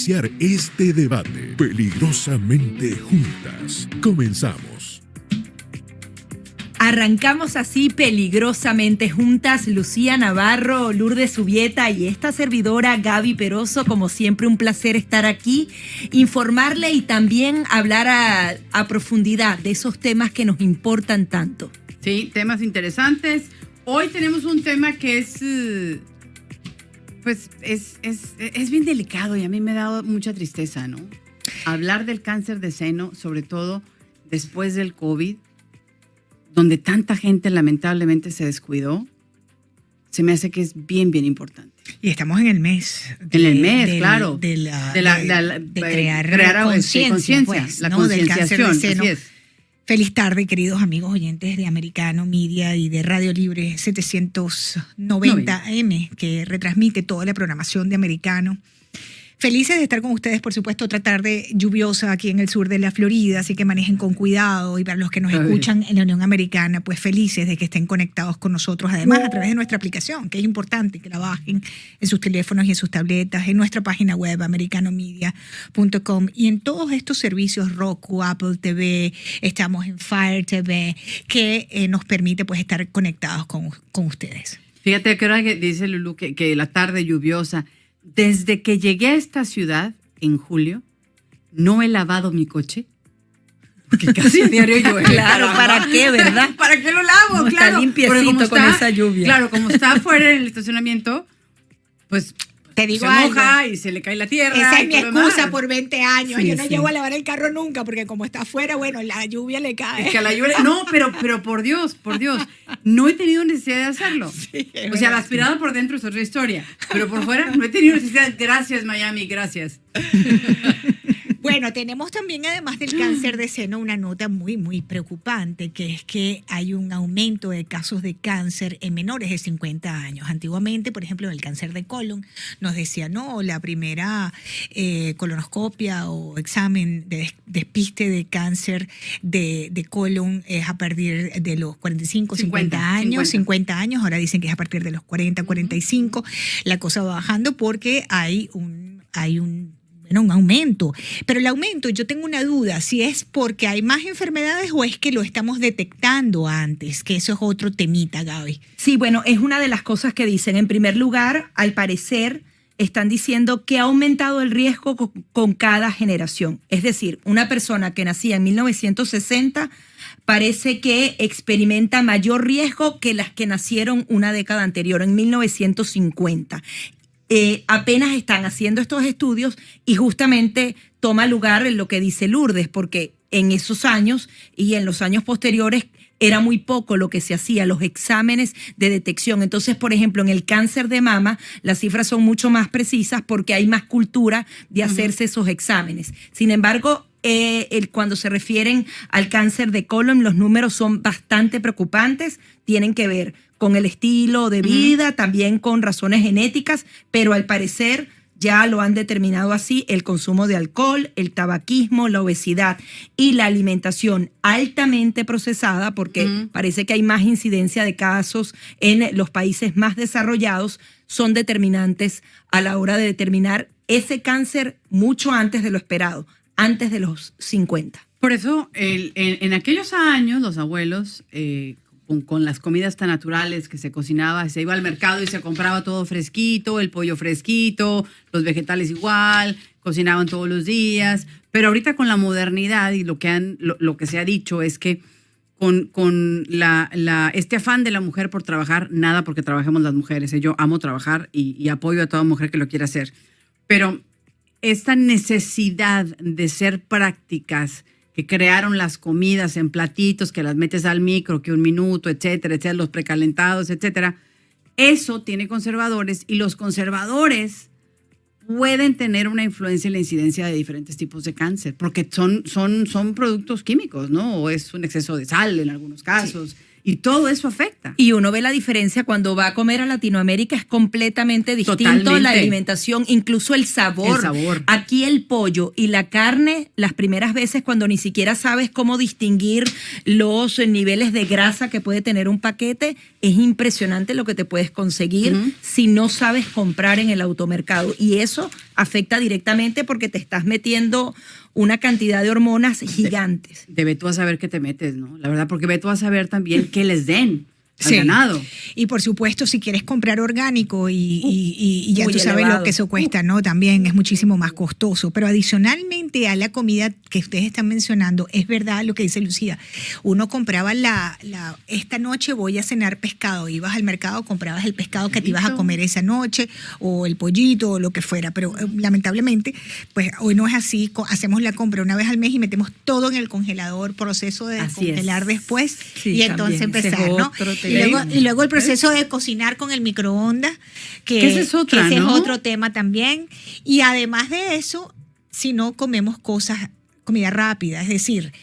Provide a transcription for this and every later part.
iniciar este debate. Peligrosamente juntas. Comenzamos. Arrancamos así peligrosamente juntas, Lucía Navarro, Lourdes Subieta y esta servidora Gaby Peroso. Como siempre, un placer estar aquí, informarle y también hablar a profundidad de esos temas que nos importan tanto. Sí, temas interesantes. Hoy tenemos un tema que es bien delicado y a mí me ha dado mucha tristeza, ¿no? Hablar del cáncer de seno, sobre todo después del COVID, donde tanta gente lamentablemente se descuidó, se me hace que es bien, bien importante. Y estamos en el mes. Claro. De crear conciencia, pues, la ¿no? concienciación, del cáncer de seno. así es. Feliz tarde, queridos amigos oyentes de Americano Media y de Radio Libre 790 AM, que retransmite toda la programación de Americano. Felices de estar con ustedes, por supuesto, otra tarde lluviosa aquí en el sur de la Florida, así que manejen con cuidado. Y para los que nos escuchan en la Unión Americana, pues felices de que estén conectados con nosotros, además a través de nuestra aplicación, que es importante que la bajen en sus teléfonos y en sus tabletas, en nuestra página web, americanomedia.com, y en todos estos servicios, Roku, Apple TV, estamos en Fire TV, que nos permite pues estar conectados con ustedes. Fíjate que ahora que dice Lulú que la tarde lluviosa. Desde que llegué a esta ciudad en julio, no he lavado mi coche. Porque casi a diario llueve. Claro, ¿para qué, verdad? ¿Para qué lo lavo? No, claro. está limpiecito con esa lluvia. Claro, como está afuera en el estacionamiento, pues te digo se moja y se le cae la tierra. Esa es mi excusa por 20 años. Sí, yo no llego a lavar el carro nunca porque como está afuera, bueno, la lluvia le cae. Es que a la lluvia... No, pero por Dios, no he tenido necesidad de hacerlo. Sí, o sea, la aspirada por dentro es otra historia, pero por fuera no he tenido necesidad. Gracias, Miami, gracias. Bueno, tenemos también, además del cáncer de seno, una nota muy, muy preocupante, que es que hay un aumento de casos de cáncer en menores de 50 años. Antiguamente, por ejemplo, el cáncer de colon, nos decía, no, la primera colonoscopia o examen de despiste de cáncer de colon es a partir de los 45, 50 años. 50 años, ahora dicen que es a partir de los 40, 45. La cosa va bajando porque hay un aumento. Pero el aumento, yo tengo una duda, si es porque hay más enfermedades o es que lo estamos detectando antes, que eso es otro temita, Gaby. Sí, bueno, es una de las cosas que dicen. En primer lugar, al parecer, están diciendo que ha aumentado el riesgo con cada generación. Es decir, una persona que nacía en 1960 parece que experimenta mayor riesgo que las que nacieron una década anterior, en 1950. Apenas están haciendo estos estudios y justamente toma lugar en lo que dice Lourdes, porque en esos años y en los años posteriores era muy poco lo que se hacía, los exámenes de detección. Entonces, por ejemplo, en el cáncer de mama, las cifras son mucho más precisas porque hay más cultura de hacerse esos exámenes. Sin embargo, cuando se refieren al cáncer de colon, los números son bastante preocupantes, tienen que ver con el estilo de vida, también con razones genéticas, pero al parecer ya lo han determinado así: el consumo de alcohol, el tabaquismo, la obesidad y la alimentación altamente procesada, porque parece que hay más incidencia de casos en los países más desarrollados, son determinantes a la hora de determinar ese cáncer mucho antes de lo esperado, antes de los 50. Por eso, en aquellos años, los abuelos, con las comidas tan naturales que se cocinaba, se iba al mercado y se compraba todo fresquito, el pollo fresquito, los vegetales igual, cocinaban todos los días. Pero ahorita con la modernidad y lo que se ha dicho es que con este afán de la mujer por trabajar, nada porque trabajemos las mujeres. Yo amo trabajar y apoyo a toda mujer que lo quiera hacer. Pero esta necesidad de ser prácticas, que crearon las comidas en platitos, que las metes al micro, que un minuto, etcétera, etcétera, los precalentados, etcétera. Eso tiene conservadores y los conservadores pueden tener una influencia en la incidencia de diferentes tipos de cáncer, porque son productos químicos, ¿no? O es un exceso de sal en algunos casos. Sí. Y todo eso afecta. Y uno ve la diferencia cuando va a comer a Latinoamérica, es completamente distinto. Totalmente. La alimentación, incluso el sabor. El sabor. Aquí el pollo y la carne, las primeras veces cuando ni siquiera sabes cómo distinguir los niveles de grasa que puede tener un paquete, es impresionante lo que te puedes conseguir si no sabes comprar en el automercado. Y eso afecta directamente porque te estás metiendo una cantidad de hormonas gigantes. Ve tú a saber qué te metes, ¿no? La verdad, porque ve tú a saber también qué les den al ganado. Y por supuesto, si quieres comprar orgánico y ya muy tú sabes elevado. lo que eso cuesta, ¿no? También es muchísimo más costoso. Pero adicionalmente a la comida que ustedes están mencionando, es verdad lo que dice Lucía. Uno compraba esta noche voy a cenar pescado. Ibas al mercado, comprabas el pescado que te ibas a comer esa noche, o el pollito, o lo que fuera. Pero lamentablemente, pues hoy no es así. Hacemos la compra una vez al mes y metemos todo en el congelador, proceso de Así descongelar es. después, Sí, y entonces también. Ese es empezar, ¿no? otro Y luego el proceso de cocinar con el microondas, que esa es otra, ese ¿no? es otro tema también. Y además de eso, si no comemos comida rápida, es decir,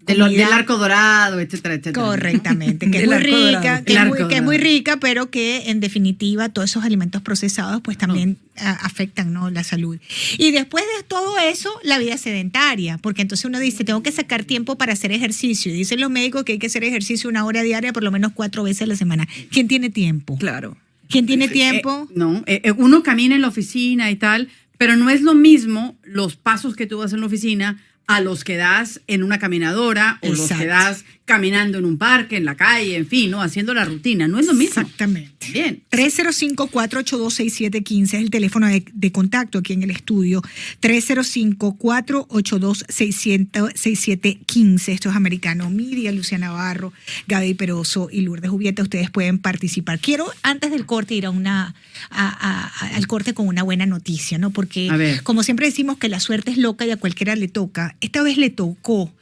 Del arco dorado, etcétera, etcétera. correctamente, que es Del muy arco dorado. rica, El arco que es muy dorado. rica, pero que en definitiva todos esos alimentos procesados pues también afectan, ¿no?, la salud. Y después de todo eso, la vida sedentaria, porque entonces uno dice, tengo que sacar tiempo para hacer ejercicio. Y dicen los médicos que hay que hacer ejercicio 1 hora diaria por lo menos 4 veces a la semana. ¿Quién tiene tiempo? Claro. ¿Quién tiene tiempo? No, uno camina en la oficina y tal, pero no es lo mismo los pasos que tú das en la oficina a los que das en una caminadora o los que Exacto. das caminando en un parque, en la calle, en fin, ¿no? Haciendo la rutina. No es lo mismo. Exactamente. Bien. 305-482-6715 es el teléfono de contacto aquí en el estudio. 305-482-6715. Esto es Americano Media, Luciana Navarro, Gaby Peroso y Lourdes Jubieta. Ustedes pueden participar. Quiero, antes del corte, ir al corte con una buena noticia, ¿no? Porque, A ver. como siempre decimos que la suerte es loca y a cualquiera le toca, esta vez le tocó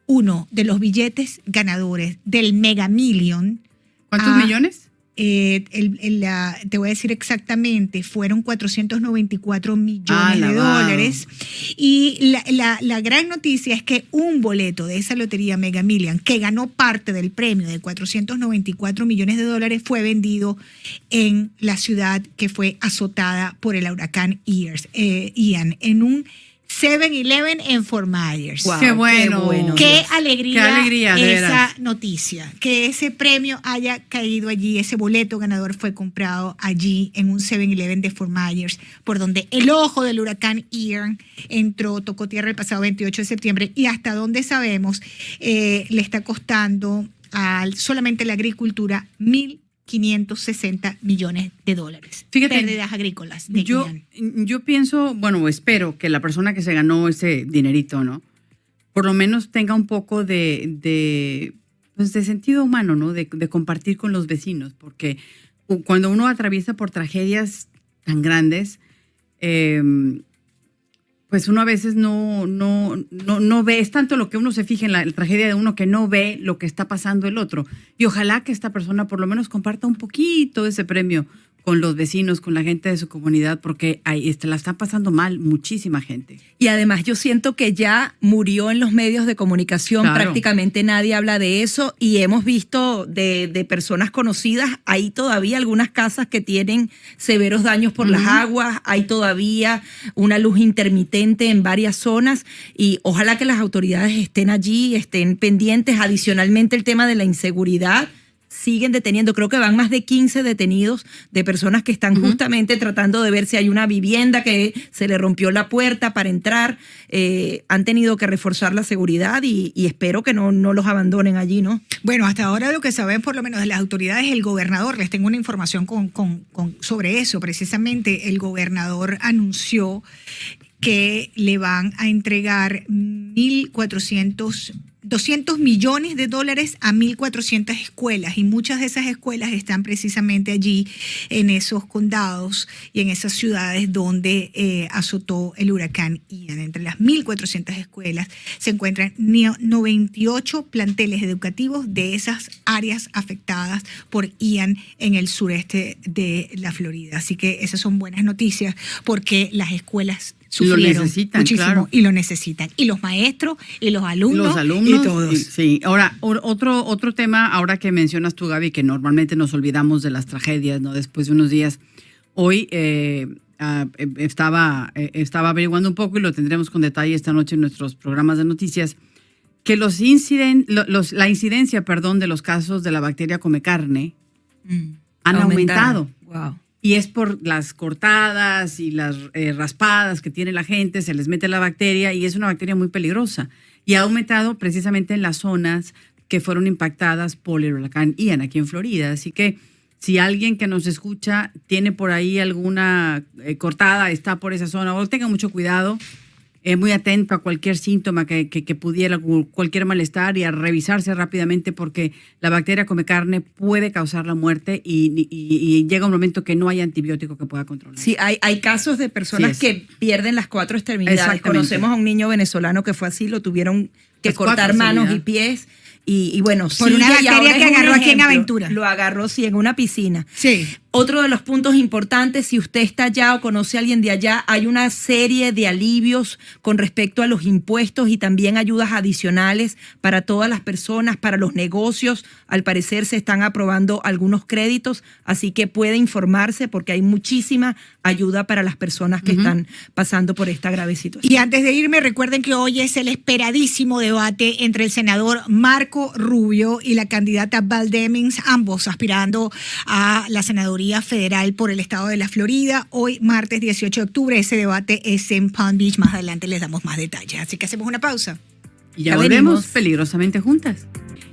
uno de los billetes ganadores del Mega Million. ¿Cuántos millones? Te voy a decir exactamente, fueron 494 millones de Alabado. dólares. Y la gran noticia es que un boleto de esa lotería Mega Million, que ganó parte del premio de 494 millones de dólares, fue vendido en la ciudad que fue azotada por el huracán Ian, en un 7-Eleven en Fort Myers. Wow, Qué bueno. Qué alegría, Qué alegría, de esa veras. noticia, que ese premio haya caído allí, ese boleto ganador fue comprado allí en un 7-Eleven de Fort Myers, por donde el ojo del huracán Ian entró, tocó tierra el pasado 28 de septiembre y hasta donde sabemos le está costando solamente la agricultura 1.560 millones de dólares. Fíjate, pérdidas agrícolas de Yo Ian. pienso, bueno, espero que la persona que se ganó ese dinerito, ¿no? Por lo menos tenga un poco de sentido humano, ¿no? De compartir con los vecinos, porque cuando uno atraviesa por tragedias tan grandes, pues uno a veces no ve, es tanto lo que uno se fija en la tragedia de uno que no ve lo que está pasando el otro. Y ojalá que esta persona por lo menos comparta un poquito ese premio con los vecinos, con la gente de su comunidad, porque ahí la están pasando mal muchísima gente. Y además yo siento que ya murió en los medios de comunicación, Claro. prácticamente nadie habla de eso y hemos visto de personas conocidas, hay todavía algunas casas que tienen severos daños por las aguas, hay todavía una luz intermitente en varias zonas y ojalá que las autoridades estén allí, estén pendientes. Adicionalmente el tema de la inseguridad, siguen deteniendo, creo que van más de 15 detenidos de personas que están justamente tratando de ver si hay una vivienda que se le rompió la puerta para entrar. Han tenido que reforzar la seguridad y espero que no los abandonen allí, ¿no? Bueno, hasta ahora lo que saben por lo menos de las autoridades, el gobernador, les tengo una información sobre eso. Precisamente el gobernador anunció que le van a entregar 200 millones de dólares a 1.400 escuelas y muchas de esas escuelas están precisamente allí en esos condados y en esas ciudades donde azotó el huracán Ian. Entre las 1.400 escuelas se encuentran 98 planteles educativos de esas áreas afectadas por Ian en el sureste de la Florida. Así que esas son buenas noticias porque las escuelas sufrieron necesitan, muchísimo, claro. y lo necesitan. Y los maestros, y los alumnos, y todos. Sí. Ahora, otro tema, ahora que mencionas tú, Gaby, que normalmente nos olvidamos de las tragedias, ¿no? Después de unos días. Hoy estaba averiguando un poco, y lo tendremos con detalle esta noche en nuestros programas de noticias, que la incidencia de los casos de la bacteria come carne han aumentado. Wow. Y es por las cortadas y las raspadas que tiene la gente, se les mete la bacteria y es una bacteria muy peligrosa. Y ha aumentado precisamente en las zonas que fueron impactadas por el huracán Ian aquí en Florida. Así que si alguien que nos escucha tiene por ahí alguna cortada, está por esa zona, o tenga mucho cuidado, muy atento a cualquier síntoma que pudiera, cualquier malestar, y a revisarse rápidamente, porque la bacteria come carne puede causar la muerte y llega un momento que no hay antibiótico que pueda controlar. Sí, hay casos de personas que pierden las 4 extremidades. Conocemos a un niño venezolano que fue así, lo tuvieron que Las cortar 4 manos y extremidades. pies. Y bueno, Por una bacteria que agarró aquí en Aventura. Lo agarró, sí, en una piscina. Sí. Otro de los puntos importantes, si usted está allá o conoce a alguien de allá, hay una serie de alivios con respecto a los impuestos y también ayudas adicionales para todas las personas, para los negocios. Al parecer se están aprobando algunos créditos, así que puede informarse porque hay muchísima ayuda para las personas que están pasando por esta grave situación. Y antes de irme, recuerden que hoy es el esperadísimo debate entre el senador Marco Rubio y la candidata Val Demings, ambos aspirando a la senaduría federal por el estado de la Florida. Hoy, martes 18 de octubre, ese debate es en Palm Beach. Más adelante les damos más detalles. Así que hacemos una pausa. Y ya volvemos peligrosamente juntas.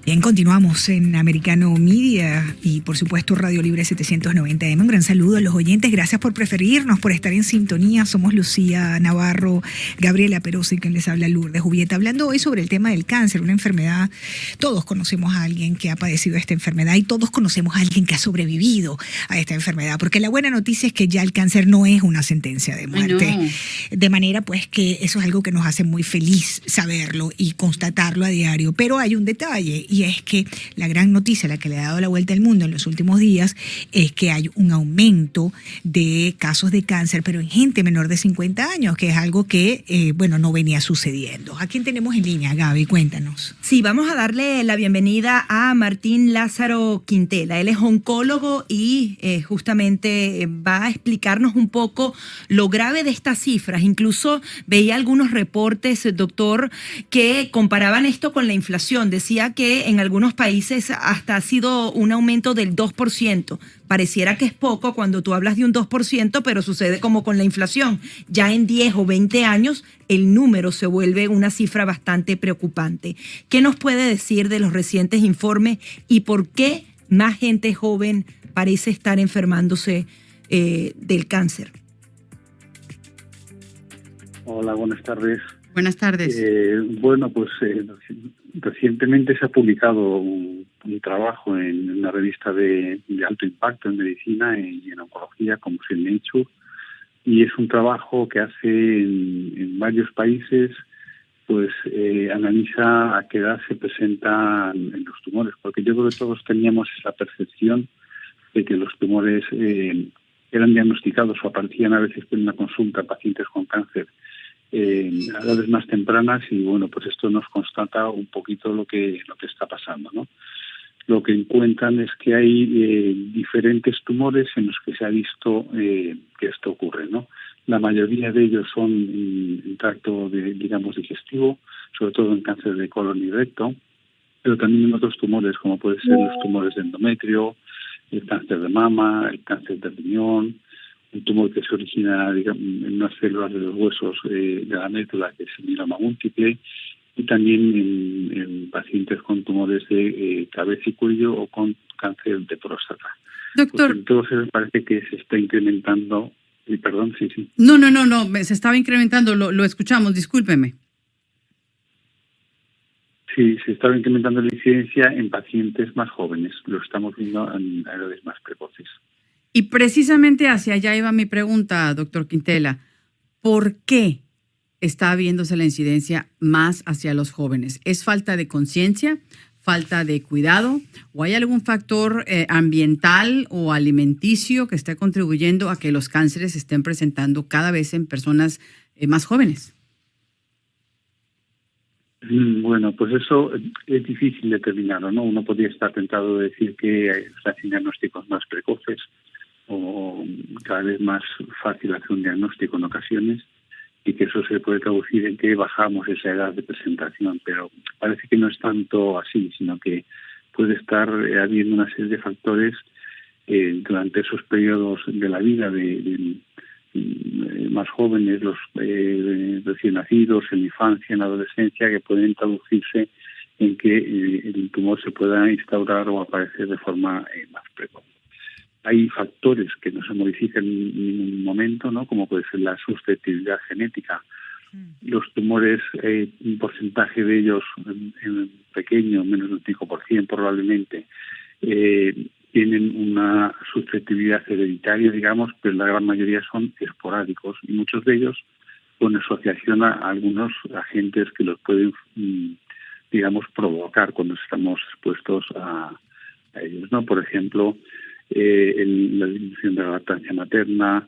Bien, continuamos en Americano Media y por supuesto Radio Libre 790M. Un gran saludo a los oyentes, gracias por preferirnos, por estar en sintonía. Somos Lucía Navarro, Gabriela Perosa y quien les habla, Lourdes Jubieta, hablando hoy sobre el tema del cáncer, una enfermedad. Todos conocemos a alguien que ha padecido esta enfermedad y todos conocemos a alguien que ha sobrevivido a esta enfermedad, porque la buena noticia es que ya el cáncer no es una sentencia de muerte. No. De manera pues que eso es algo que nos hace muy feliz saberlo y constatarlo a diario. Pero hay un detalle, y es que la gran noticia, la que le ha dado la vuelta al mundo en los últimos días, es que hay un aumento de casos de cáncer, pero en gente menor de 50 años, que es algo que, no venía sucediendo. ¿A quién tenemos en línea, Gaby? Cuéntanos. Sí, vamos a darle la bienvenida a Martín Lázaro Quintela. Él es oncólogo y justamente va a explicarnos un poco lo grave de estas cifras. Incluso veía algunos reportes, doctor, que comparaban esto con la inflación. Decía que en algunos países hasta ha sido un aumento del 2%. Pareciera que es poco cuando tú hablas de un 2%, pero sucede como con la inflación. Ya en 10 o 20 años el número se vuelve una cifra bastante preocupante. ¿Qué nos puede decir de los recientes informes y por qué más gente joven parece estar enfermándose del cáncer? Hola, buenas tardes. Buenas tardes. Recientemente se ha publicado un trabajo en una revista de alto impacto en medicina y en oncología, como es el Nature, y es un trabajo que hace en varios países, analiza a qué edad se presentan en los tumores, porque yo creo que todos teníamos esa percepción de que los tumores eran diagnosticados o aparecían a veces en una consulta pacientes con cáncer a edades más tempranas, y esto nos constata un poquito lo que está pasando, ¿no? Lo que encuentran es que hay diferentes tumores en los que se ha visto que esto ocurre, ¿no? La mayoría de ellos son en tracto digestivo, sobre todo en cáncer de colon y recto, pero también en otros tumores como pueden ser los tumores de endometrio, el cáncer de mama, el cáncer de riñón, un tumor que se origina en unas células de los huesos de la médula, que es el mieloma múltiple, y también en pacientes con tumores de cabeza y cuello o con cáncer de próstata. Doctor. Entonces parece que se está incrementando. Perdón, sí. No, se estaba incrementando, lo escuchamos, discúlpeme. Sí, se estaba incrementando la incidencia en pacientes más jóvenes, lo estamos viendo en edades más precoces. Y precisamente hacia allá iba mi pregunta, doctor Quintela. ¿Por qué está habiéndose la incidencia más hacia los jóvenes? ¿Es falta de conciencia, falta de cuidado, o hay algún factor ambiental o alimenticio que esté contribuyendo a que los cánceres se estén presentando cada vez en personas más jóvenes. Bueno, pues eso es difícil determinarlo, ¿no? Uno podría estar tentado de decir que se hacen diagnósticos más precoces o cada vez más fácil hacer un diagnóstico en ocasiones y que eso se puede traducir en que bajamos esa edad de presentación, pero parece que no es tanto así, sino que puede estar habiendo una serie de factores durante esos periodos de la vida de más jóvenes, los recién nacidos, en la infancia, en la adolescencia, que pueden traducirse en que el tumor se pueda instaurar o aparecer de forma más precoz. Hay factores que no se modifican en ningún momento, ¿no? Como puede ser la susceptibilidad genética. Los tumores, un porcentaje de ellos en pequeño, menos de un 5% probablemente, tienen una susceptibilidad hereditaria, digamos, pero la gran mayoría son esporádicos y muchos de ellos con asociación a algunos agentes que los pueden, digamos, provocar cuando estamos expuestos a ellos, ¿no? Por ejemplo, la disminución de la lactancia materna,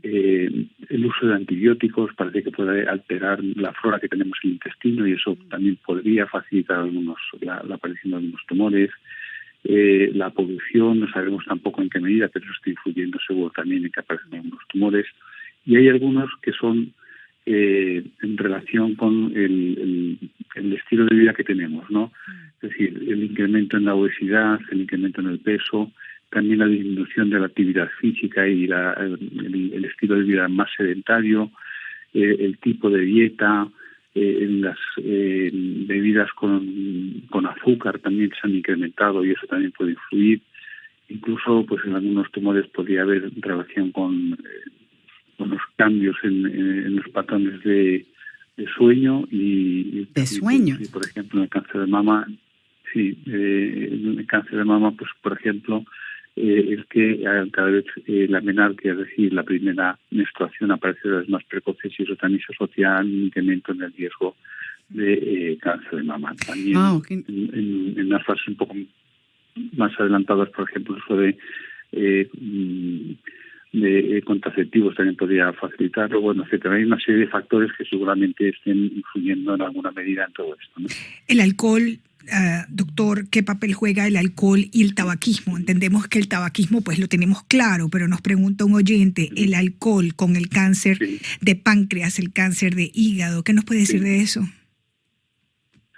el uso de antibióticos parece que puede alterar la flora que tenemos en el intestino y eso también podría facilitar la aparición de algunos tumores. La polución, no sabemos tampoco en qué medida, pero eso está influyendo seguro también en que aparecen algunos tumores. Y hay algunos que son en relación con el estilo de vida que tenemos, ¿no? Es decir, el incremento en la obesidad, el incremento en el peso, también la disminución de la actividad física y el estilo de vida más sedentario, el tipo de dieta, las bebidas con azúcar también se han incrementado y eso también puede influir. Incluso pues en algunos tumores podría haber relación con los cambios en los patrones de sueño y de sueño. Y, por ejemplo, en el cáncer de mama, sí, en el cáncer de mama, pues por ejemplo, es que cada vez la menarquia, es decir, la primera menstruación aparece cada vez más precoces y eso también se asocia a un incremento en el riesgo de cáncer de mama. También en las fases un poco más adelantadas, por ejemplo, el uso de contraceptivos también podría facilitarlo, bueno, etcétera. Hay una serie de factores que seguramente estén influyendo en alguna medida en todo esto, ¿no? El alcohol, doctor, ¿qué papel juega el alcohol y el tabaquismo? Entendemos que el tabaquismo pues lo tenemos claro, pero nos pregunta un oyente, el alcohol con el cáncer de páncreas, el cáncer de hígado, ¿qué nos puede decir de eso?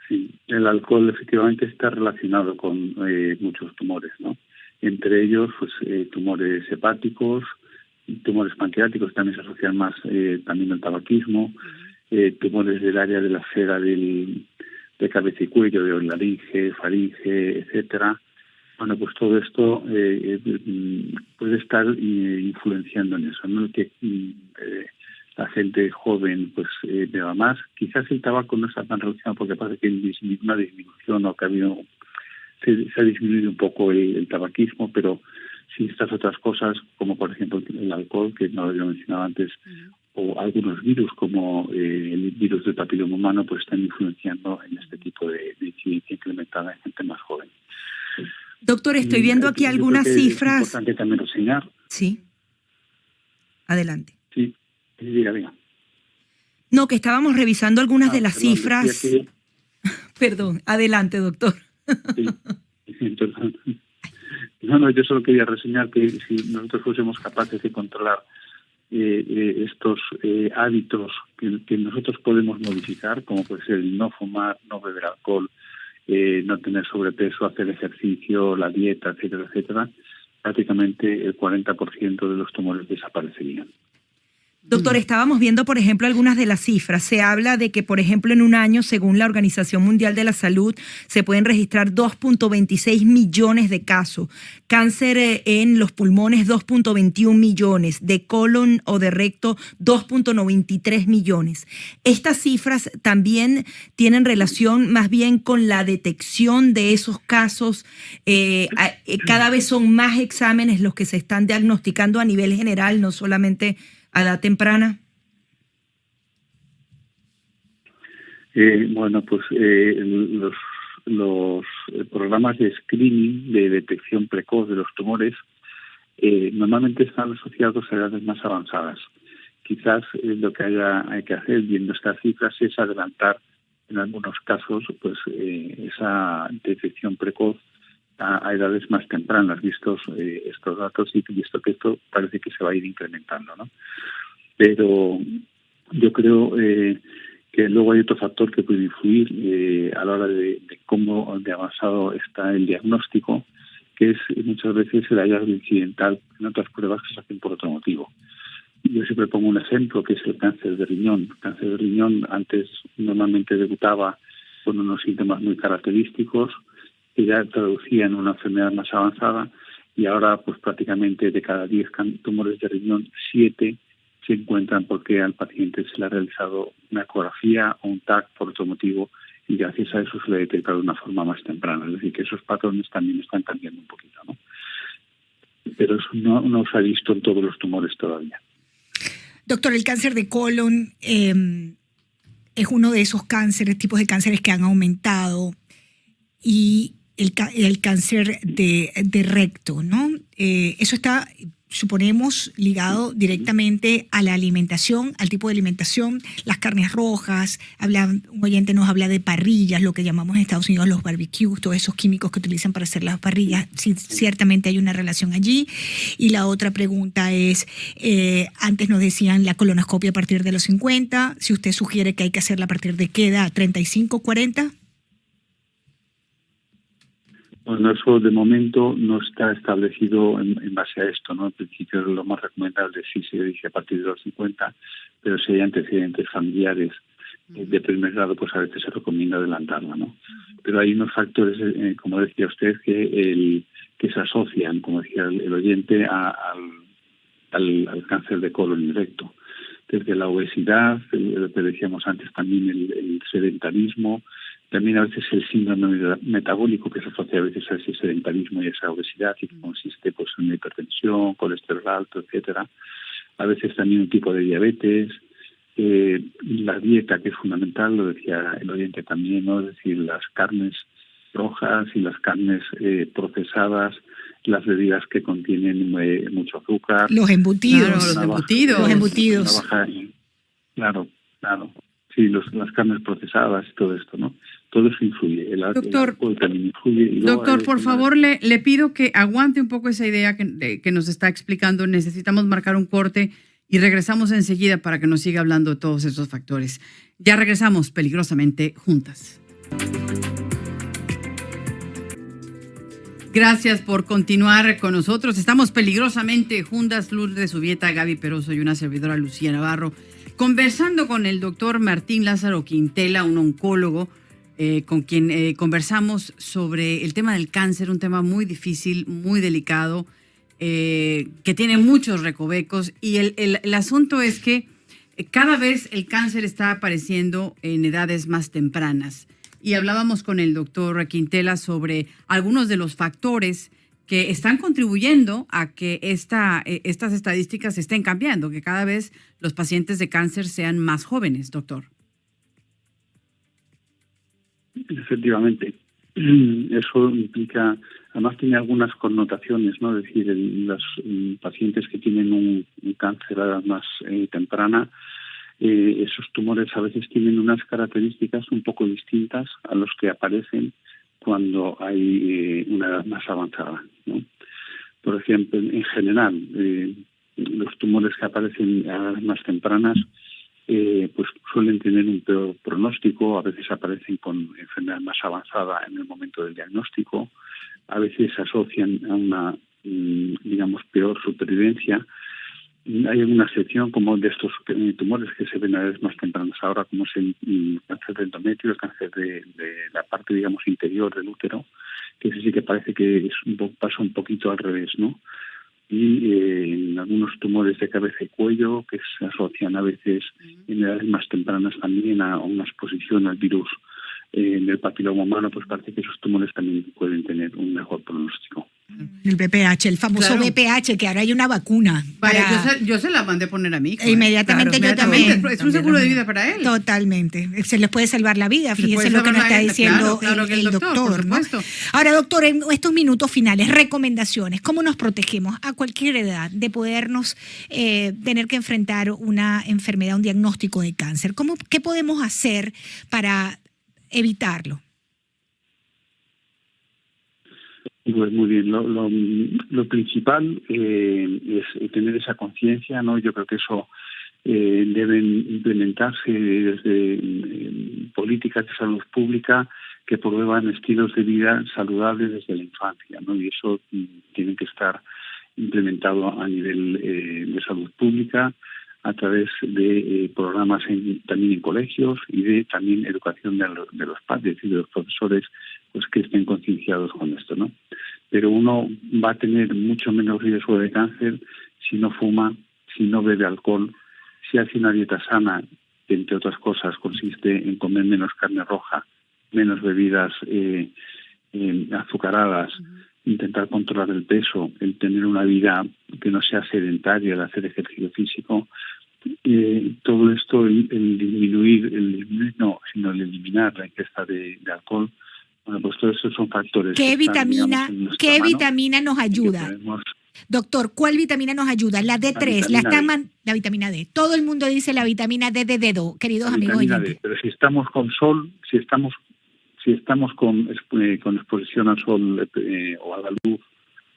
Sí, el alcohol efectivamente está relacionado con muchos tumores, ¿no? Entre ellos, pues tumores hepáticos, tumores pancreáticos también se asocian más también al tabaquismo, tumores del área de la esfera de cabeza y cuello, de laringe, faringe, etcétera. Bueno, pues todo esto puede estar influenciando en eso, ¿no? Que la gente joven pues beba más. Quizás el tabaco no está tan relacionado porque parece que hay una disminución o que ha habido se ha disminuido un poco el tabaquismo, pero sí estas otras cosas, como por ejemplo el alcohol, que no lo había mencionado antes, o algunos virus, como el virus del papiloma humano, pues están influenciando en este tipo de incidencia incrementada en gente más joven. Doctor, estoy viendo aquí algunas cifras. Es importante también reseñar. Sí. Adelante. Sí, diga. No, que estábamos revisando algunas de las cifras. Que... Perdón, adelante, doctor. Sí. No, yo solo quería reseñar que si nosotros fuésemos capaces de controlar estos hábitos que nosotros podemos modificar, como puede ser el no fumar, no beber alcohol, no tener sobrepeso, hacer ejercicio, la dieta, etcétera, etcétera, prácticamente el 40% de los tumores desaparecerían. Doctor, estábamos viendo, por ejemplo, algunas de las cifras. Se habla de que, por ejemplo, en un año, según la Organización Mundial de la Salud, se pueden registrar 2.26 millones de casos. Cáncer en los pulmones, 2.21 millones. De colon o de recto, 2.93 millones. Estas cifras también tienen relación más bien con la detección de esos casos. Cada vez son más exámenes los que se están diagnosticando a nivel general, no solamente a edad temprana. Bueno, pues los programas de screening, de detección precoz de los tumores, normalmente están asociados a edades más avanzadas, quizás lo que hay que hacer, viendo estas cifras, es adelantar en algunos casos pues esa detección precoz a edades más tempranas, vistos estos datos y visto que esto parece que se va a ir incrementando, ¿no? Pero yo creo que luego hay otro factor que puede influir a la hora de cómo de avanzado está el diagnóstico, que es muchas veces el hallazgo incidental en otras pruebas que se hacen por otro motivo. Yo siempre pongo un ejemplo, que es el cáncer de riñón. El cáncer de riñón antes normalmente debutaba con unos síntomas muy característicos que ya traducían una enfermedad más avanzada, y ahora pues prácticamente de cada 10 tumores de riñón, 7 se encuentran porque al paciente se le ha realizado una ecografía o un TAC por otro motivo, y gracias a eso se le detecta de una forma más temprana. Es decir, que esos patrones también están cambiando un poquito, ¿no? Pero eso no se ha visto en todos los tumores todavía. Doctor, el cáncer de colon es uno de esos tipos de cánceres que han aumentado, y el cáncer de recto, ¿no? Eso está, suponemos, ligado directamente a la alimentación, al tipo de alimentación, las carnes rojas. Un oyente nos habla de parrillas, lo que llamamos en Estados Unidos los barbecues, todos esos químicos que utilizan para hacer las parrillas. Sí, ciertamente hay una relación allí. Y la otra pregunta es, antes nos decían la colonoscopia a partir de los 50, si usted sugiere que hay que hacerla a partir de qué edad, 35, 40. Bueno, eso de momento no está establecido en base a esto, ¿no? En principio lo más recomendable sí se dice a partir de los 50, pero si hay antecedentes familiares de primer grado, pues a veces se recomienda adelantarla, ¿no? Pero hay unos factores, como decía usted, que se asocian, como decía el oyente, al cáncer de colon y recto. Desde la obesidad, lo que decíamos antes también, el sedentarismo, también a veces el síndrome metabólico que se asocia a veces a ese sedentarismo y a esa obesidad, y que consiste pues en hipertensión, colesterol alto, etcétera. A veces también un tipo de diabetes, la dieta, que es fundamental, lo decía el oyente también, ¿no? Es decir, las carnes rojas y las carnes procesadas, las bebidas que contienen mucho azúcar. Los embutidos. Los embutidos. Claro. Sí, las carnes procesadas y todo esto, ¿no? Todo eso influye. El alcohol también influye. Y doctor, por favor, le pido que aguante un poco esa idea que nos está explicando. Necesitamos marcar un corte y regresamos enseguida para que nos siga hablando de todos esos factores. Ya regresamos peligrosamente juntas. Gracias por continuar con nosotros. Estamos peligrosamente juntas, Lourdes Subieta, Gaby Peroso y una servidora, Lucía Navarro, conversando con el doctor Martín Lázaro Quintela, un oncólogo con quien conversamos sobre el tema del cáncer, un tema muy difícil, muy delicado, que tiene muchos recovecos, y el asunto es que cada vez el cáncer está apareciendo en edades más tempranas. Y hablábamos con el doctor Quintela sobre algunos de los factores que están contribuyendo a que estas estadísticas estén cambiando, que cada vez los pacientes de cáncer sean más jóvenes, doctor. Efectivamente. Eso implica, además tiene algunas connotaciones, ¿no? Es decir, los pacientes que tienen un cáncer a edad más temprana, esos tumores a veces tienen unas características un poco distintas a los que aparecen cuando hay una edad más avanzada, ¿no? Por ejemplo, en general, los tumores que aparecen a edades más tempranas pues suelen tener un peor pronóstico, a veces aparecen con enfermedad más avanzada en el momento del diagnóstico, a veces se asocian a una, digamos, peor supervivencia. Hay alguna excepción como de estos tumores que se ven a veces más tempranas ahora, como es el cáncer del endometrio, el cáncer de la parte, digamos, interior del útero, que ese sí que parece que pasa un poquito al revés, ¿no? Y en algunos tumores de cabeza y cuello que se asocian a veces en edades más tempranas también a una exposición al virus en el papiloma humano, pues parece que esos tumores también pueden tener un mejor pronóstico. El VPH, el famoso Claro. VPH, que ahora hay una vacuna. Vaya, para- yo se la mandé poner a mi hijo. Inmediatamente yo inmediatamente. también. Es un seguro de vida para él. Totalmente. Se les puede salvar la vida. Se les Fíjese puede lo que nos salvar está la vida, diciendo claro que el doctor, por ¿no? supuesto. Ahora, doctor, en estos minutos finales, recomendaciones. ¿Cómo nos protegemos a cualquier edad de podernos tener que enfrentar una enfermedad, un diagnóstico de cáncer? ¿Qué podemos hacer para evitarlo? Pues muy bien, lo principal es tener esa conciencia, ¿no? Yo creo que eso deben implementarse desde políticas de salud pública que promuevan estilos de vida saludables desde la infancia, ¿no? Y eso tiene que estar implementado a nivel de salud pública a través de programas también en colegios y de también educación de los padres y de los profesores, pues que estén concienciados con esto, ¿no? Pero uno va a tener mucho menos riesgo de cáncer si no fuma, si no bebe alcohol, si hace una dieta sana, que entre otras cosas consiste en comer menos carne roja, menos bebidas azucaradas, intentar controlar el peso, el tener una vida que no sea sedentaria, el hacer ejercicio físico. Todo esto, el eliminar la ingesta de alcohol. Bueno, pues todos estos son factores. ¿Qué que están, vitamina, digamos, en nuestra qué mano vitamina nos y que ayuda? podemos- Doctor, ¿cuál vitamina nos ayuda? La D3, La vitamina D. la vitamina D. Todo el mundo dice la vitamina D de dedo, queridos la amigos vitamina D. oyentes. Pero si estamos con sol, si estamos con exposición al sol o a la luz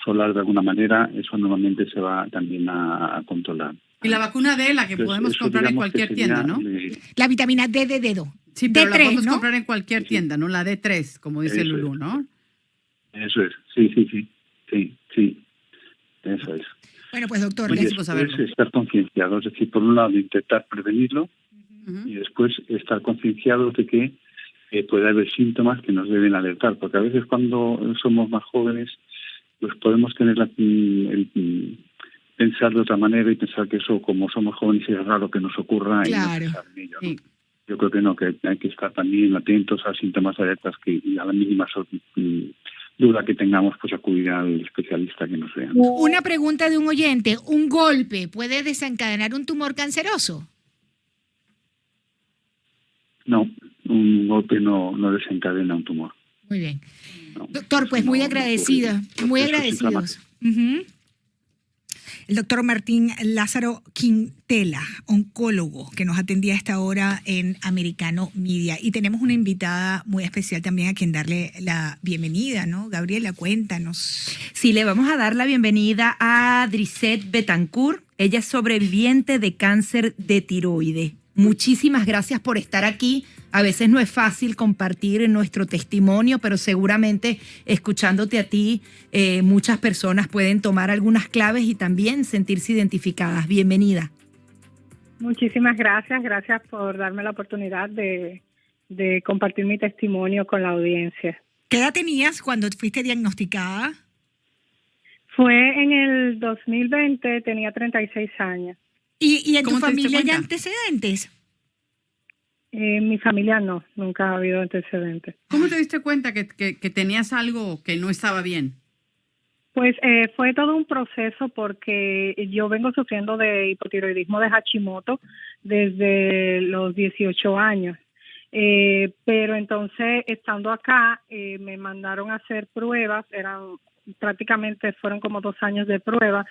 solar de alguna manera, eso normalmente se va también a controlar. Y la vacuna D, la que Entonces, podemos eso, comprar en digamos, que cualquier sería, tienda, ¿no? La vitamina D de dedo. Sí, pero la D3, podemos ¿no? comprar en cualquier Sí. tienda, ¿no? La D3, como dice Eso Lulú, es. ¿no? Eso es, sí, eso es. Bueno, pues doctor, Y Buenísimo después saberlo. estar concienciado, es decir, por un lado intentar prevenirlo Ujú. y después estar concienciados de que puede haber síntomas que nos deben alertar, porque a veces cuando somos más jóvenes, pues podemos tener pensar de otra manera y pensar que eso, como somos jóvenes, es raro que nos ocurra y Claro. no pensar en ello, ¿no? Sí. Yo creo que no, que hay que estar también atentos a síntomas alertas que a la mínima duda que tengamos, pues acudir al especialista que nos vea. una pregunta de un oyente. ¿Un golpe puede desencadenar un tumor canceroso? No, un golpe no desencadena un tumor. Muy bien. No. Doctor, pues No, muy no agradecida, ocurre. muy Los procesos agradecidos. Ujú. El doctor Martín Lázaro Quintela, oncólogo, que nos atendía a esta hora en Americano Media. Y tenemos una invitada muy especial también a quien darle la bienvenida, ¿no? Gabriela, cuéntanos. Sí, le vamos a dar la bienvenida a Drisette Betancourt. Ella es sobreviviente de cáncer de tiroides. Muchísimas gracias por estar aquí. A veces no es fácil compartir nuestro testimonio, pero seguramente escuchándote a ti, muchas personas pueden tomar algunas claves y también sentirse identificadas. Bienvenida. Muchísimas gracias por darme la oportunidad de compartir mi testimonio con la audiencia. ¿Qué edad tenías cuando fuiste diagnosticada? Fue en el 2020, tenía 36 años. ¿Y en tu ¿Cómo te diste familia hay cuenta? En antecedentes? mi familia no, nunca ha habido antecedentes. ¿Cómo te diste cuenta que tenías algo que no estaba bien? Pues fue todo un proceso porque yo vengo sufriendo de hipotiroidismo de Hashimoto desde los 18 años. Pero entonces, estando acá, me mandaron a hacer pruebas, fueron como 2 años de prueba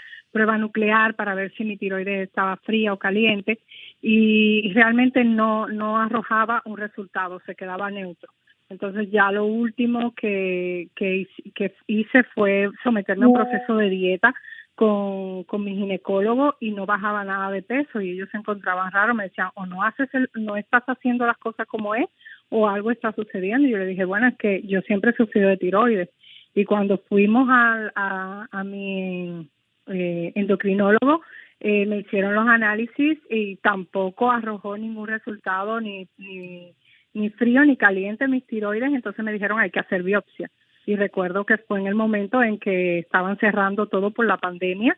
nuclear para ver si mi tiroides estaba fría o caliente, y realmente no arrojaba un resultado, se quedaba neutro. Entonces ya lo último que hice fue someterme a un proceso de dieta con mi ginecólogo y no bajaba nada de peso, y ellos se encontraban raro, me decían, o no estás haciendo las cosas como es, o algo está sucediendo. Y yo le dije, bueno, es que yo siempre he sufrido de tiroides. Y cuando fuimos a mi endocrinólogo, me hicieron los análisis y tampoco arrojó ningún resultado, ni frío ni caliente mis tiroides. Entonces me dijeron, hay que hacer biopsia. Y recuerdo que fue en el momento en que estaban cerrando todo por la pandemia,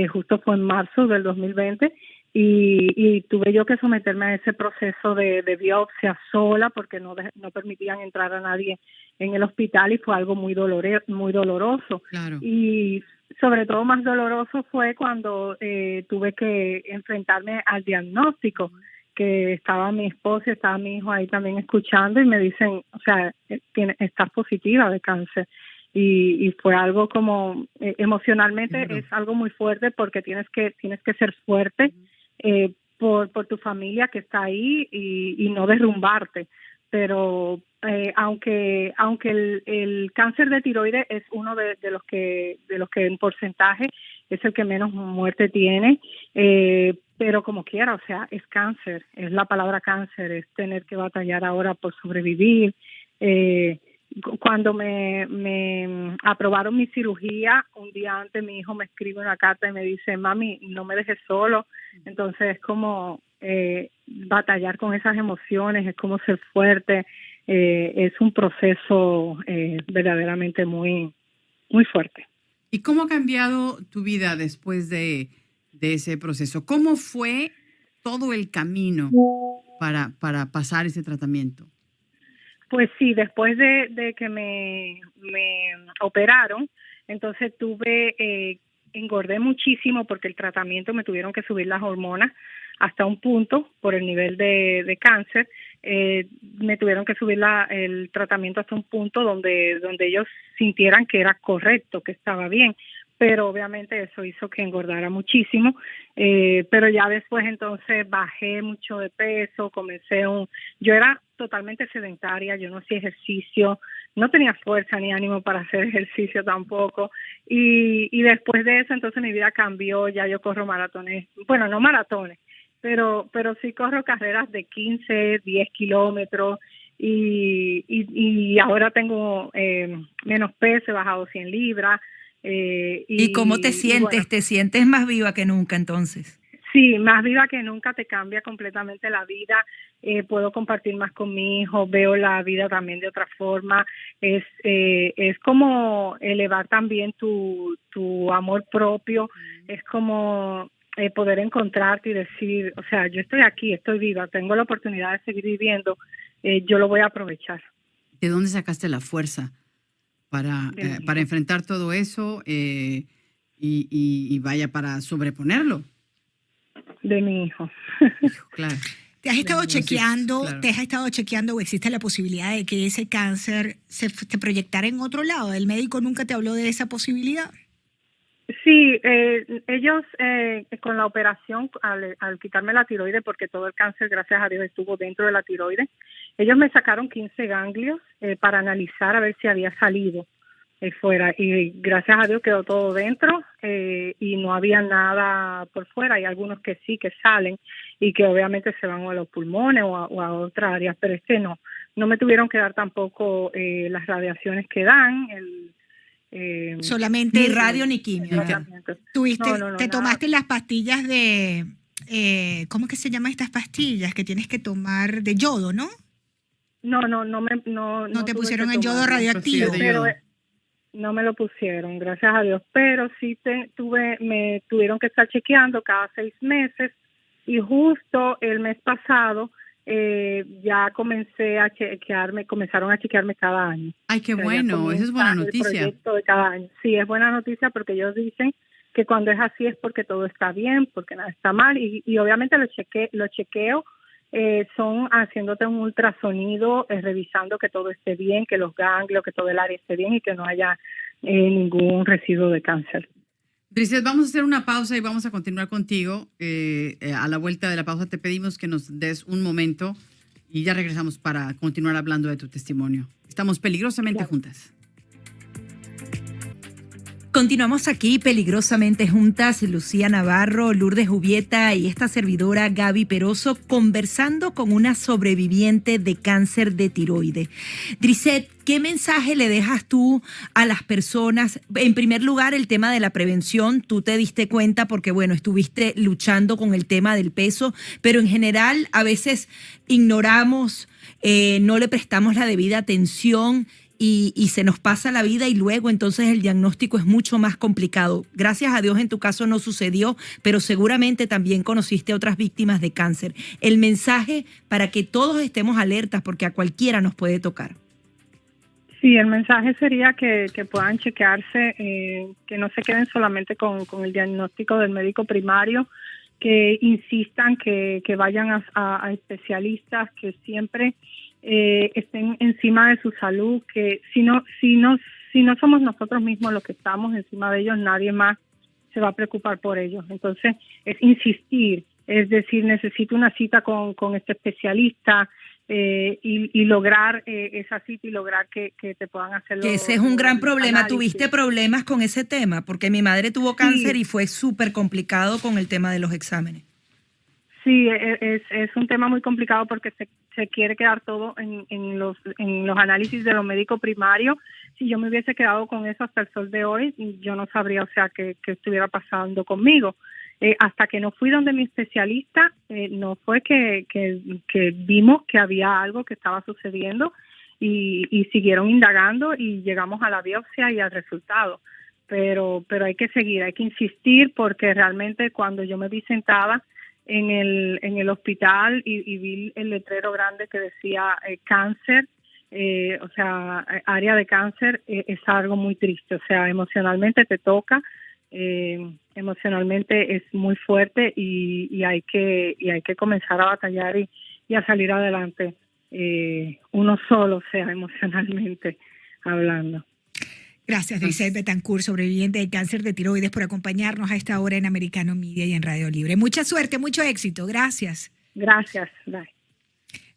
justo fue en marzo del 2020, y tuve yo que someterme a ese proceso de biopsia sola porque no permitían entrar a nadie en el hospital y fue algo muy doloroso. Claro. Y sobre todo más doloroso fue cuando tuve que enfrentarme al diagnóstico, que estaba mi esposo y estaba mi hijo ahí también escuchando y me dicen, o sea, estás positiva de cáncer. Y fue algo como emocionalmente es algo muy fuerte porque tienes que ser fuerte por tu familia que está ahí y no derrumbarte. Pero aunque el cáncer de tiroides es uno de los que en porcentaje es el que menos muerte tiene, pero como quiera, o sea, es cáncer, es la palabra cáncer, es tener que batallar ahora por sobrevivir. Cuando me aprobaron mi cirugía, un día antes mi hijo me escribe una carta y me dice, mami, no me dejes solo. Entonces es como batallar con esas emociones, es como ser fuerte, es un proceso verdaderamente muy, muy fuerte. ¿Y cómo ha cambiado tu vida después de ese proceso? ¿Cómo fue todo el camino para pasar ese tratamiento? Pues sí, después de que me operaron, entonces engordé muchísimo porque el tratamiento me tuvieron que subir las hormonas hasta un punto por el nivel de cáncer. Me tuvieron que subir el tratamiento hasta un punto donde ellos sintieran que era correcto, que estaba bien. Pero obviamente eso hizo que engordara muchísimo, pero ya después entonces bajé mucho de peso, yo era totalmente sedentaria, yo no hacía ejercicio, no tenía fuerza ni ánimo para hacer ejercicio tampoco, y después de eso entonces mi vida cambió, ya yo corro maratones, bueno, no maratones, pero sí corro carreras de 15, 10 kilómetros, y ahora tengo menos peso, he bajado 100 libras, ¿Y cómo te sientes? Bueno, ¿te sientes más viva que nunca entonces? Sí, más viva que nunca, te cambia completamente la vida. Puedo compartir más con mi hijo, veo la vida también de otra forma. Es como elevar también tu amor propio, es como poder encontrarte y decir, o sea, yo estoy aquí, estoy viva, tengo la oportunidad de seguir viviendo, yo lo voy a aprovechar. ¿De dónde sacaste la fuerza para enfrentar todo eso y vaya para sobreponerlo? De mi hijo. Claro. ¿Te has estado chequeando, claro. O existe la posibilidad de que ese cáncer se proyectara en otro lado? ¿El médico nunca te habló de esa posibilidad? Sí, ellos con la operación, al quitarme la tiroides, porque todo el cáncer, gracias a Dios, estuvo dentro de la tiroides, ellos me sacaron 15 ganglios para analizar a ver si había salido fuera, y gracias a Dios quedó todo dentro y no había nada por fuera. Hay algunos que sí, que salen y que obviamente se van a los pulmones o a otras áreas, pero no me tuvieron que dar tampoco las radiaciones que dan, solamente ni radio ni quimio. Te tomaste las pastillas de, ¿cómo que se llaman estas pastillas que tienes que tomar de yodo, no? No te pusieron el yodo radioactivo. Pero no me lo pusieron, gracias a Dios, pero sí me tuvieron que estar chequeando cada 6 meses y justo el mes pasado ya comenzaron a chequearme cada año. Ay, qué bueno, esa es buena noticia. El proyecto de cada año. Sí, es buena noticia porque ellos dicen que cuando es así es porque todo está bien, porque nada está mal, y obviamente lo chequeo son haciéndote un ultrasonido, revisando que todo esté bien, que los ganglios, que todo el área esté bien y que no haya ningún residuo de cáncer. Drisset, vamos a hacer una pausa y vamos a continuar contigo. A la vuelta de la pausa te pedimos que nos des un momento y ya regresamos para continuar hablando de tu testimonio. Estamos peligrosamente juntas. Continuamos aquí peligrosamente juntas, Lucía Navarro, Lourdes Jubieta y esta servidora Gaby Peroso, conversando con una sobreviviente de cáncer de tiroides. Drisset, ¿qué mensaje le dejas tú a las personas? En primer lugar, el tema de la prevención, tú te diste cuenta porque, bueno, estuviste luchando con el tema del peso, pero en general a veces ignoramos, no le prestamos la debida atención y se nos pasa la vida y luego entonces el diagnóstico es mucho más complicado. Gracias a Dios en tu caso no sucedió, pero seguramente también conociste a otras víctimas de cáncer. El mensaje para que todos estemos alertas porque a cualquiera nos puede tocar. Sí, el mensaje sería que puedan chequearse, que no se queden solamente con el diagnóstico del médico primario, que insistan, que vayan a especialistas, que siempre estén encima de su salud, que si no somos nosotros mismos los que estamos encima de ellos, nadie más se va a preocupar por ellos. Entonces, es insistir, es decir, necesito una cita con este especialista, y lograr esa cita y lograr que te puedan hacer que ese es un gran problema. análisis. ¿Tuviste problemas con ese tema? Porque mi madre tuvo cáncer y fue súper complicado con el tema de los exámenes. Sí, es un tema muy complicado porque se quiere quedar todo en los análisis de los médicos primarios. Si yo me hubiese quedado con eso hasta el sol de hoy, yo no sabría, o sea, qué estuviera pasando conmigo. Hasta que no fui donde mi especialista, no fue que vimos que había algo que estaba sucediendo y siguieron indagando y llegamos a la biopsia y al resultado. Pero hay que seguir, hay que insistir porque realmente cuando yo me vi sentada en el hospital y vi el letrero grande que decía cáncer, o sea, área de cáncer, es algo muy triste, o sea, emocionalmente te toca. Emocionalmente es muy fuerte y hay que comenzar a batallar y a salir adelante, uno solo, o sea, emocionalmente hablando. Gracias, Grisette Betancourt, sobreviviente de cáncer de tiroides, por acompañarnos a esta hora en Americano Media y en Radio Libre. Mucha suerte, mucho éxito. Gracias. Gracias. Bye.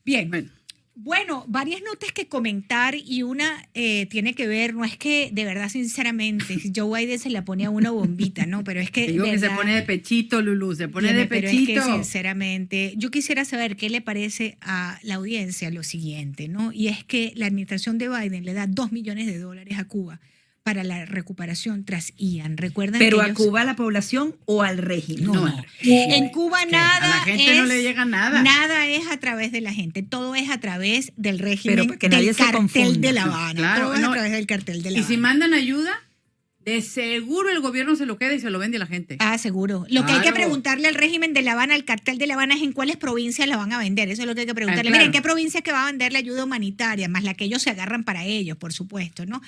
Bien. Bueno, varias notas que comentar y una tiene que ver, no es que de verdad, sinceramente, Joe Biden se la pone a una bombita, ¿no? Pero es que... Digo que se pone de pechito, Lulú, se pone de pechito. Pero es que sinceramente, yo quisiera saber qué le parece a la audiencia lo siguiente, ¿no? Y es que la administración de Biden le da $2 millones a Cuba para la recuperación tras Ian. ¿Recuerdan? ¿Pero que a Cuba, a la población o al régimen? No. En Cuba nada a la gente es, no le llega nada. Nada es a través de la gente, todo es a través del régimen, pero que nadie del se cartel confunda. de La Habana. Claro, todo es a través del cartel de La Y Habana. si mandan ayuda, de seguro el gobierno se lo queda y se lo vende a la gente. Ah, seguro. Lo que hay que Claro. preguntarle al régimen de La Habana, al cartel de La Habana, es en cuáles provincias la van a vender. Eso es lo que hay que preguntarle. Claro. Miren, ¿qué provincias que va a vender la ayuda humanitaria? Más la que ellos se agarran para ellos, por supuesto, ¿no?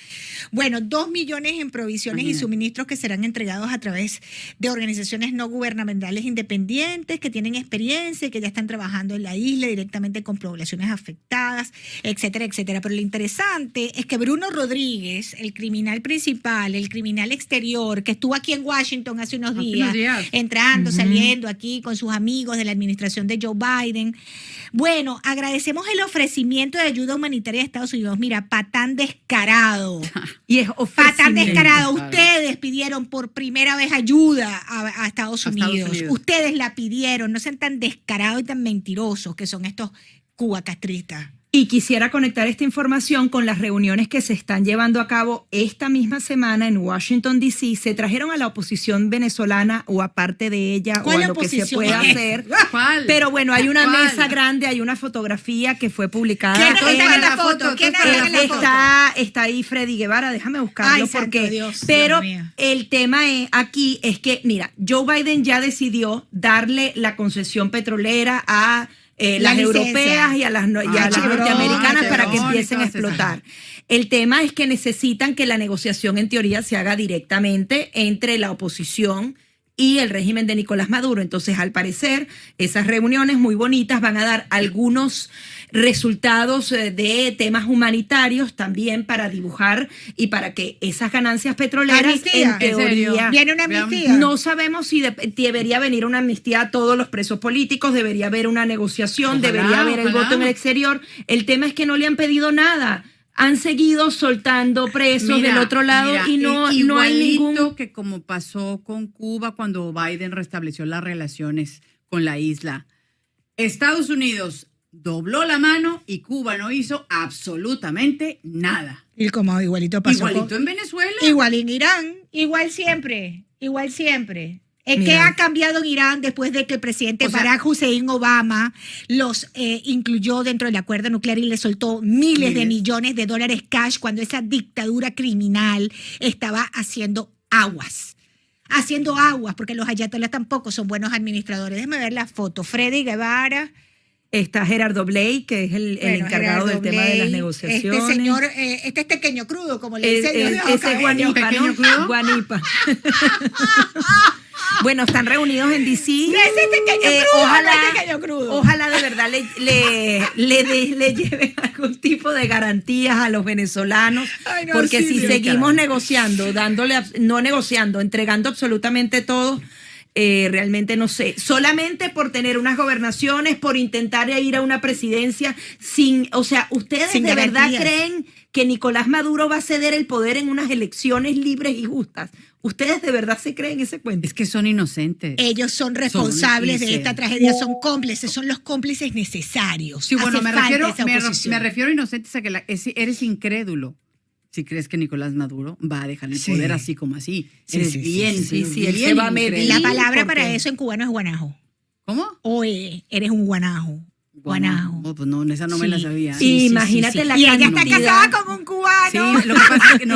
Bueno, 2 millones en provisiones y suministros que serán entregados a través de organizaciones no gubernamentales independientes que tienen experiencia y que ya están trabajando en la isla directamente con poblaciones afectadas, etcétera, etcétera. Pero lo interesante es que Bruno Rodríguez, el criminal principal, el criminal exterior, que estuvo aquí en Washington hace unos días, entrando, saliendo aquí con sus amigos de la administración de Joe Biden. Bueno, agradecemos el ofrecimiento de ayuda humanitaria de Estados Unidos. Mira, patán descarado. Y es Patán ofrecimiento. descarado. Ustedes pidieron por primera vez ayuda a Estados Unidos. Ustedes la pidieron. No sean tan descarados y tan mentirosos que son estos cubacastristas. Y quisiera conectar esta información con las reuniones que se están llevando a cabo esta misma semana en Washington, D.C. Se trajeron a la oposición venezolana o a parte de ella o a lo que se pueda hacer. ¿Cuál? Pero bueno, hay una ¿Cuál? mesa grande, hay una fotografía que fue publicada. ¿Quién está en la foto? ¿Quién está en la foto? Está ahí Freddy Guevara, déjame buscarlo. Ay, porque santo Dios, pero Dios mío. el tema aquí es que, mira, Joe Biden ya decidió darle la concesión petrolera a las licencia. europeas y a las norteamericanas para que empiecen a explotar. El tema es que necesitan que la negociación en teoría se haga directamente entre la oposición y el régimen de Nicolás Maduro. Entonces, al parecer, esas reuniones muy bonitas van a dar algunos resultados de temas humanitarios también para dibujar y para que esas ganancias petroleras, Amnistía. en teoría... ¿Viene una amnistía? No sabemos si debería venir una amnistía a todos los presos políticos, debería haber una negociación, Ojalá, debería haber el ojalá. voto en el exterior. El tema es que no le han pedido nada. Han seguido soltando presos del otro lado y no hay ningún... Igualito que como pasó con Cuba cuando Biden restableció las relaciones con la isla. Estados Unidos dobló la mano y Cuba no hizo absolutamente nada. Y como igualito pasó Igualito en Venezuela. igual en Irán, igual siempre, igual siempre. ¿Qué Mira. ha cambiado en Irán después de que el presidente O sea, Barack Hussein Obama los incluyó dentro del acuerdo nuclear y le soltó miles de millones de dólares cash cuando esa dictadura criminal estaba haciendo aguas? Porque los ayatolás tampoco son buenos administradores. Déjame ver la foto. Freddy Guevara. Está Gerardo Blake, que es el encargado Gerardo del tema de las Blake, negociaciones. Este señor, este es pequeño crudo, como le dice Dios. Ese es Guanipa, pequeño ¿no? crudo. Guanipa. Bueno, están reunidos en DC. Ese pequeño crudo, Ojalá, ese pequeño crudo. ojalá de verdad le lleven algún tipo de garantías a los venezolanos, Ay, no, porque sí, si Dios, seguimos negociando, no negociando, entregando absolutamente todo, realmente no sé, solamente por tener unas gobernaciones, por intentar ir a una presidencia, o sea, ¿ustedes Sin de verdad garantías. creen que Nicolás Maduro va a ceder el poder en unas elecciones libres y justas? ¿Ustedes de verdad se creen ese cuento? Es que son inocentes. Ellos son responsables de Son esta tragedia, son cómplices, son los cómplices necesarios. Sí, bueno, Hace me falta refiero, esa me, oposición. me refiero a inocentes a que eres incrédulo si crees que Nicolás Maduro va a dejar el Sí. poder así como así. Sí, Eres sí, bien, sí, sí, él bien se va a medir. incrédulo. La palabra ¿por para qué? eso en cubano es guanajo. ¿Cómo? Oye, eres un guanajo. Guanajo. No, pues no, esa no me la Sí. sabía. Sí, imagínate la Y ella está cantidad. casada con un cubano. Sí, lo que pasa es que no.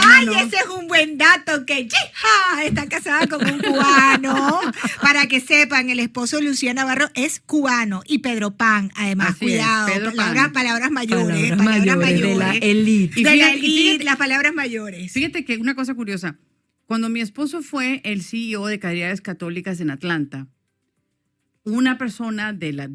Ay, no. ese es un buen dato que ¡yija! Está casada con un cubano. Para que sepan, el esposo de Lucía Navarro es cubano y Pedro Pan, además, Así es, cuidado, Pedro palabras Pan. mayores, Palabras palabras mayores de la mayores. élite. Y De la fíjate- elite, las palabras mayores. Fíjate que una cosa curiosa, cuando mi esposo fue el CEO de Caridades Católicas en Atlanta, una persona de la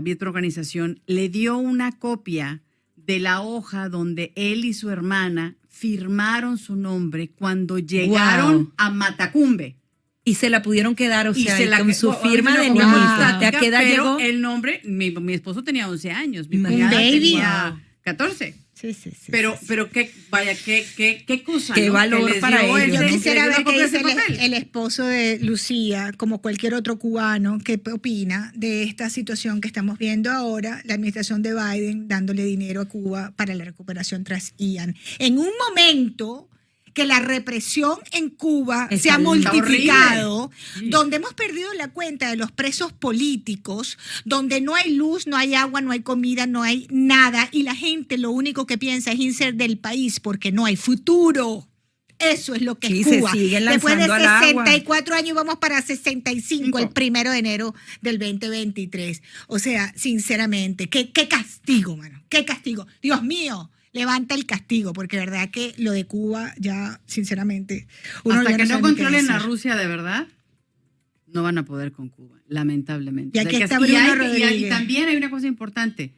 misma organización le dio una copia de la hoja donde él y su hermana firmaron su nombre cuando llegaron Wow. a Matacumbe. Y se la pudieron quedar, o Y sea, se la con que- su obviamente firma no de con niñita. una ¿A qué edad pero llegó? el nombre, mi esposo tenía 11 años, mi Imagínate. cuñada Baby. tenía 14. Sí, sí, sí. Pero sí, sí. qué cosa, Qué ¿no? valor Que les para dio ellos, Yo ¿no? que quisiera les dio ver qué copia de dice ese papel. el esposo de Lucía, como cualquier otro cubano, qué opina de esta situación que estamos viendo ahora, la administración de Biden dándole dinero a Cuba para la recuperación tras Ian. En un momento que la represión en Cuba se ha Está multiplicado, horrible. donde hemos perdido la cuenta de los presos políticos, donde no hay luz, no hay agua, no hay comida, no hay nada, y la gente lo único que piensa es irse del país porque no hay futuro. Eso es lo que Sí, es se Cuba. siguen Después de lanzando al agua. 64 años vamos para 65 el 1 de enero del 2023. O sea, sinceramente, qué castigo, mano. Qué castigo. Dios mío, levanta el castigo, porque verdad que lo de Cuba ya, sinceramente, uno Hasta ya que no sabe ni qué controlen a decir. Rusia de verdad, no van a poder con Cuba, lamentablemente. Y aquí O sea, está que- Bruno y Rodríguez. también hay una cosa importante.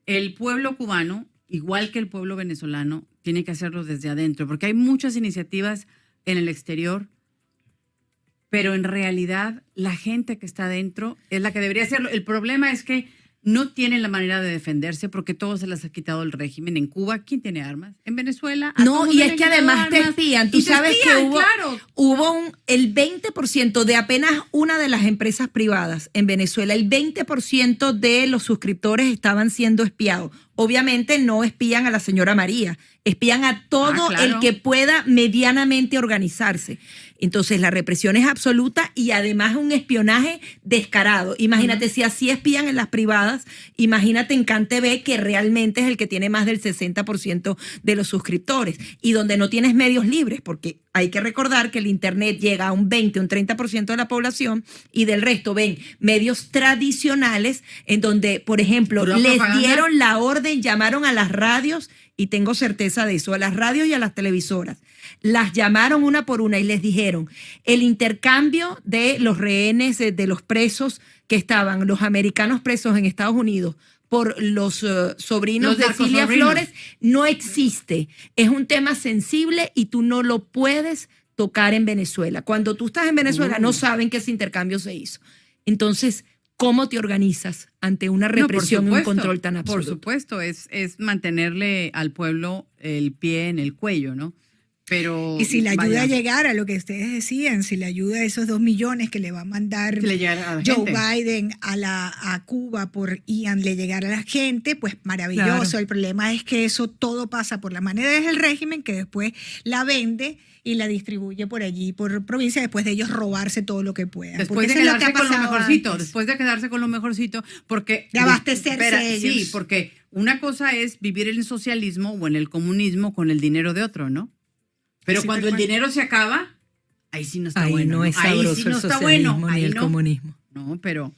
El pueblo cubano, igual que el pueblo venezolano, tiene que hacerlo desde adentro, porque hay muchas iniciativas en el exterior, pero en realidad la gente que está adentro es la que debería hacerlo. El problema es que no tienen la manera de defenderse porque todo se las ha quitado el régimen. En Cuba, ¿quién tiene armas? En Venezuela. a todo No, mundo y le es han que quitado además te armas. espían. Tú Y te sabes espían, que claro. hubo el 20% de apenas una de las empresas privadas en Venezuela, el 20% de los suscriptores estaban siendo espiados. Obviamente no espían a la señora María, espían a todo claro. el que pueda medianamente organizarse. Entonces la represión es absoluta y además un espionaje descarado. Imagínate si así espían en las privadas, imagínate en CanTV, que realmente es el que tiene más del 60% de los suscriptores y donde no tienes medios libres, porque hay que recordar que el internet llega a un 20, un 30% de la población y del resto ven medios tradicionales en donde, por ejemplo, ¿Pura les propaganda? dieron la orden, llamaron a las radios, y tengo certeza de eso, a las radios y a las televisoras. Las llamaron una por una y les dijeron el intercambio de los rehenes, de los presos que estaban, los americanos presos en Estados Unidos, por los sobrinos Los de Cilia narcosobrinos. Flores, no existe. Es un tema sensible y tú no lo puedes tocar en Venezuela. Cuando tú estás en Venezuela no saben que ese intercambio se hizo. Entonces, ¿cómo te organizas ante una No, por represión y un supuesto, control tan absoluto? Por supuesto, es mantenerle al pueblo el pie en el cuello, ¿no? Pero Y si la ayuda vaya, llegara a lo que ustedes decían, si la ayuda a esos 2 millones que le va a mandar si le llegara a la Joe gente. Biden a Cuba por Ian le llegara a la gente, pues maravilloso. Claro. El problema es que eso todo pasa por la manera del régimen, que después la vende y la distribuye por allí, por provincia, después de ellos robarse todo lo que puedan. Después Porque de eso es lo que quedarse ha con lo pasado mejorcito, antes. después de quedarse con lo mejorcito, porque... De abastecerse ellos. Sí, porque una cosa es vivir en el socialismo o en el comunismo con el dinero de otro, ¿no? Pero Sí, cuando tal el cual. dinero se acaba, ahí sí no está Ahí bueno. no es Ahí sabroso sí no el está socialismo bueno. ni Ahí el no. comunismo. No, pero,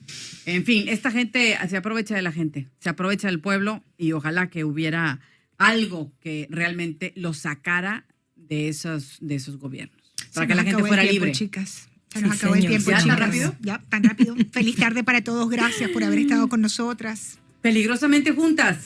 en fin, esta gente se aprovecha de la gente, se aprovecha del pueblo y ojalá que hubiera algo que realmente lo sacara de esos gobiernos, para Se que la nos gente acabó el fuera tiempo, libre. chicas. Se nos Sí, acabó el señor. tiempo, ¿Ya tan chicas. rápido? Ya, tan rápido. Feliz tarde para todos. Gracias por haber estado con nosotras. Peligrosamente juntas.